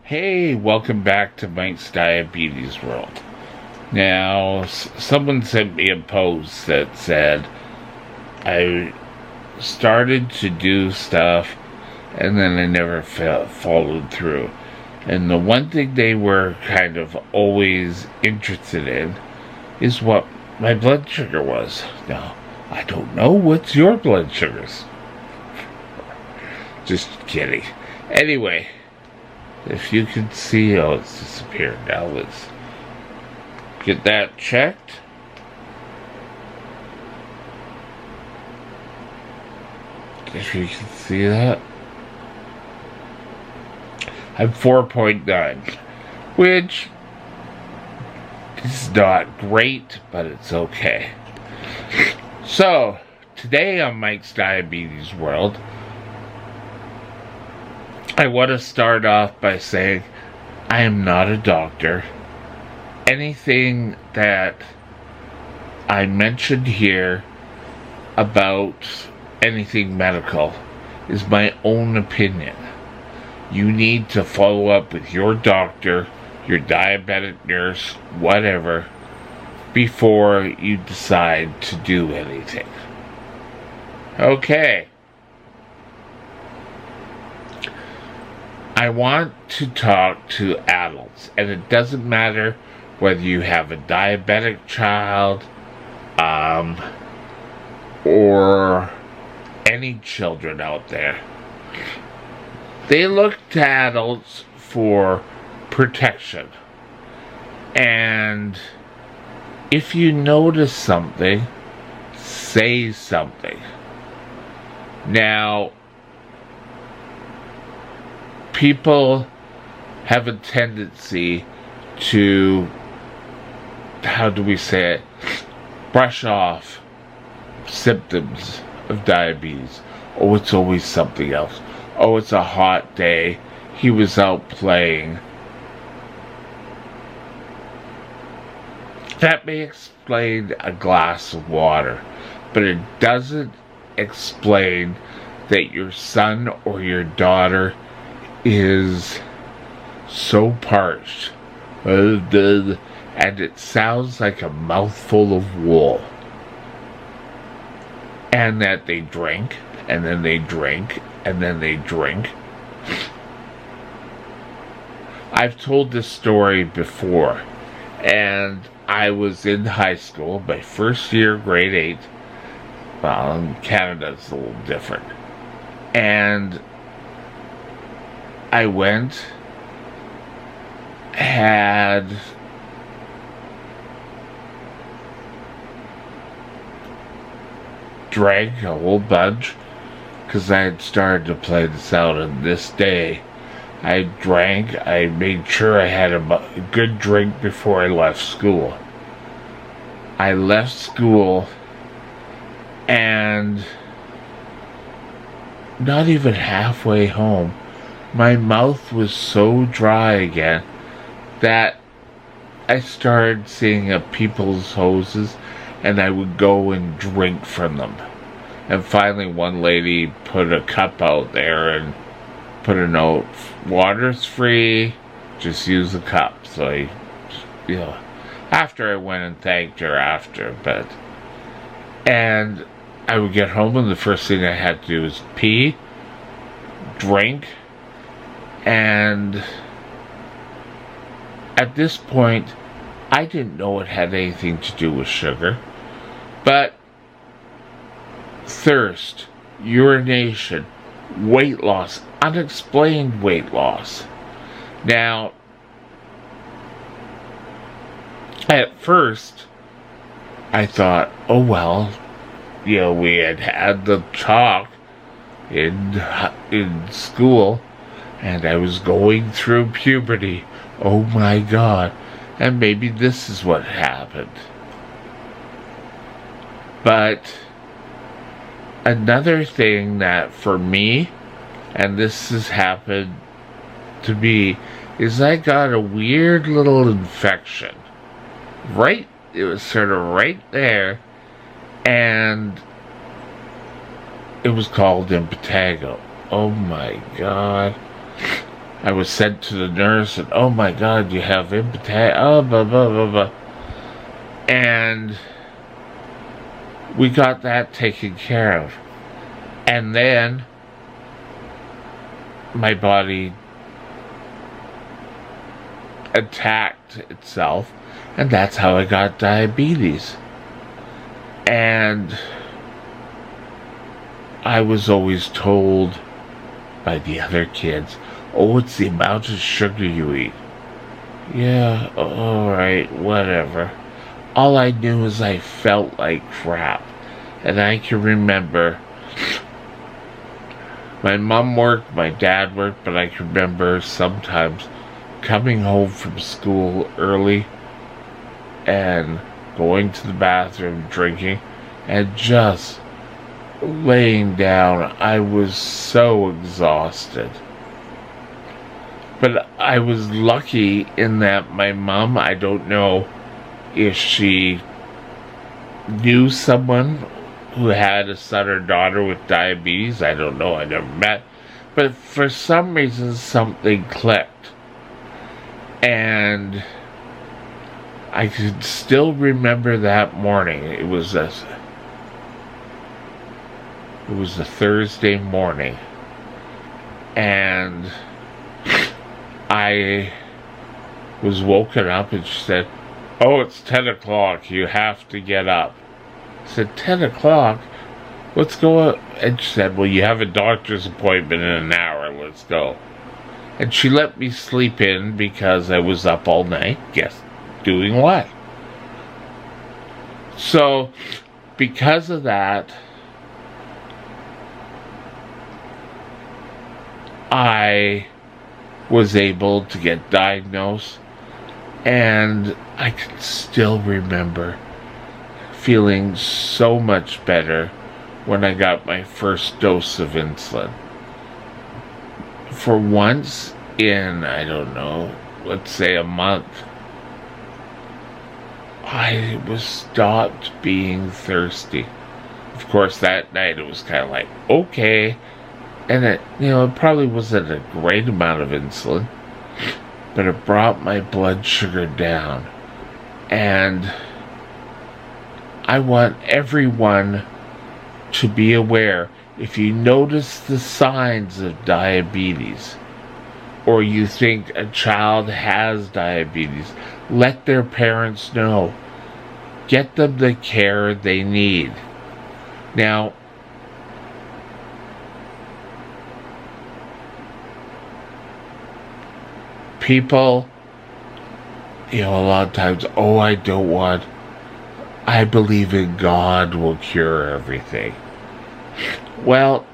Hey, welcome back to Mike's Diabetes World. Now, someone sent me a post that said I started to do stuff and then I never followed through. And the one thing they were kind of always interested in is what my blood sugar was. Now, I don't know what's your blood sugars. Just kidding. Anyway, if you can see, oh, it's disappeared. Now let's get that checked. If you can see that. I'm 4.9, which is not great, but it's okay. So, today on Mike's Diabetes World, I want to start off by saying I am not a doctor. Anything that I mentioned here about anything medical is my own opinion. You need to follow up with your doctor, your diabetic nurse, whatever, before you decide to do anything. Okay. I want to talk to adults, and it doesn't matter whether you have a diabetic child, or any children out there. They look to adults for protection. And if you notice something, say something. Now, people have a tendency to, how do we say it, brush off symptoms of diabetes. Oh, it's always something else. Oh, it's a hot day. He was out playing. That may explain a glass of water, but it doesn't explain that your son or your daughter is so parched and it sounds like a mouthful of wool, and that they drink and then they drink and then they drink. I've told this story before, and I was in high school, my first year, grade 8. Well, in Canada it's a little different, and I went, drank a whole bunch, because I had started to play this out, and this day I drank. I made sure I had a good drink before I left school. I left school, and not even halfway home, my mouth was so dry again that I started seeing people's hoses, and I would go and drink from them. And finally one lady put a cup out there and put a note, water's free, just use the cup. So after I went and thanked her after, and I would get home and the first thing I had to do was pee, drink, and at this point, I didn't know it had anything to do with sugar, but thirst, urination, weight loss, unexplained weight loss. Now, at first, I thought, oh well, we had the talk in school, and I was going through puberty. Oh my God. And maybe this is what happened. But another thing that for me, and this has happened to me, is I got a weird little infection. It was sort of right there, and it was called impetigo. Oh my God. I was sent to the nurse, and oh my God, you have impetitis, oh, blah, blah, blah, blah. And we got that taken care of. And then my body attacked itself, and that's how I got diabetes. And I was always told by the other kids, oh, it's the amount of sugar you eat. Yeah, alright, whatever. All I knew is I felt like crap. And I can remember my mom worked, my dad worked, but I can remember sometimes coming home from school early and going to the bathroom, drinking, and just laying down. I was so exhausted. But I was lucky in that my mom, I don't know if she knew someone who had a son or daughter with diabetes. I don't know, I never met. But for some reason, something clicked. And I could still remember that morning. It was a Thursday morning. And I was woken up and she said, oh, it's 10 o'clock, you have to get up. I said, 10 o'clock? What's going on? And she said, well, you have a doctor's appointment in an hour, let's go. And she let me sleep in because I was up all night. Guess doing what? So, because of that, I was able to get diagnosed, and I can still remember feeling so much better when I got my first dose of insulin. For once in, I don't know, let's say a month, I was stopped being thirsty. Of course, that night it was kind of like, okay. And it, it probably wasn't a great amount of insulin, but it brought my blood sugar down. And I want everyone to be aware, if you notice the signs of diabetes, or you think a child has diabetes, let their parents know. Get them the care they need. Now, people, a lot of times, oh, I believe in God will cure everything. Well,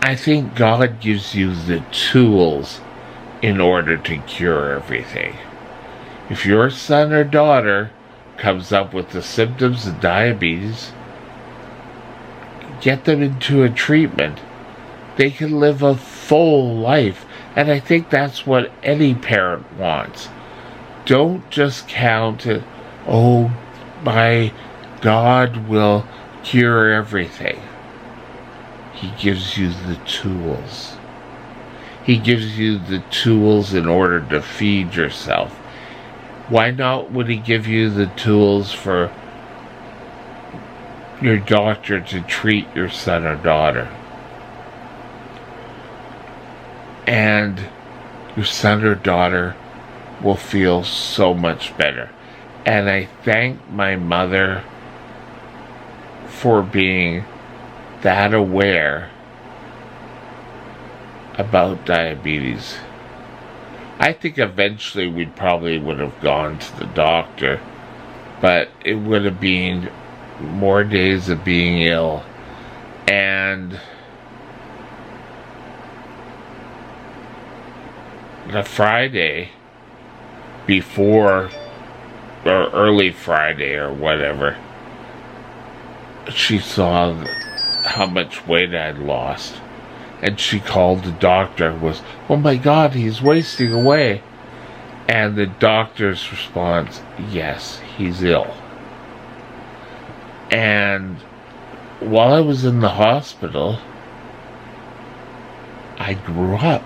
I think God gives you the tools in order to cure everything. If your son or daughter comes up with the symptoms of diabetes, get them into a treatment. They can live a full life. And I think that's what any parent wants. Don't just count it, oh, my God will cure everything. He gives you the tools. He gives you the tools in order to feed yourself. Why not would he give you the tools for your doctor to treat your son or daughter? And your son or daughter will feel so much better. And I thank my mother for being that aware about diabetes. I think eventually we probably would have gone to the doctor, but it would have been more days of being ill. And the Friday before, or early Friday or whatever, she saw how much weight I'd lost. And she called the doctor and was, oh my God, he's wasting away. And the doctor's response, yes, he's ill. And while I was in the hospital, I grew up.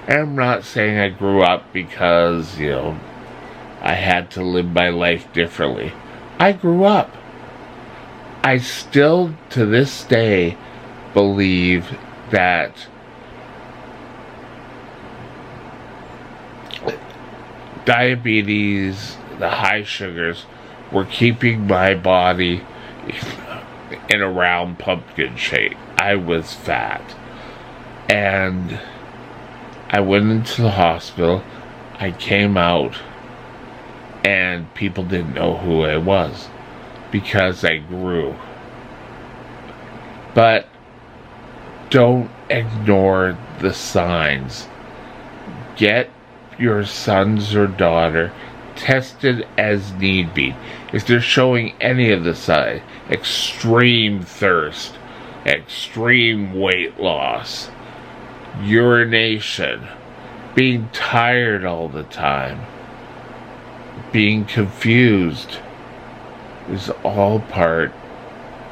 And I'm not saying I grew up because, I had to live my life differently. I grew up. I still, to this day, believe that diabetes, the high sugars, were keeping my body in a round pumpkin shape. I was fat. And I went into the hospital. I came out, and people didn't know who I was because I grew. But don't ignore the signs. Get your sons or daughter tested as need be. If they're showing any of the signs, extreme thirst, extreme weight loss, urination, being tired all the time, being confused, is all part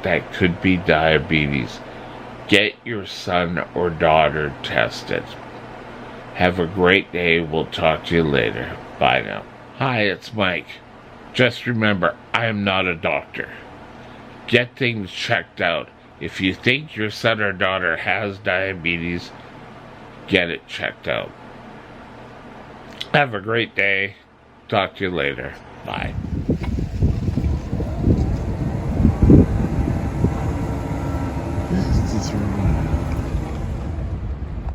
that could be diabetes. Get your son or daughter tested. Have a great day. We'll talk to you later. Bye now. Hi, it's Mike. Just remember, I am not a doctor. Get things checked out. If you think your son or daughter has diabetes, get it checked out. Have a great day. Talk to you later. Bye.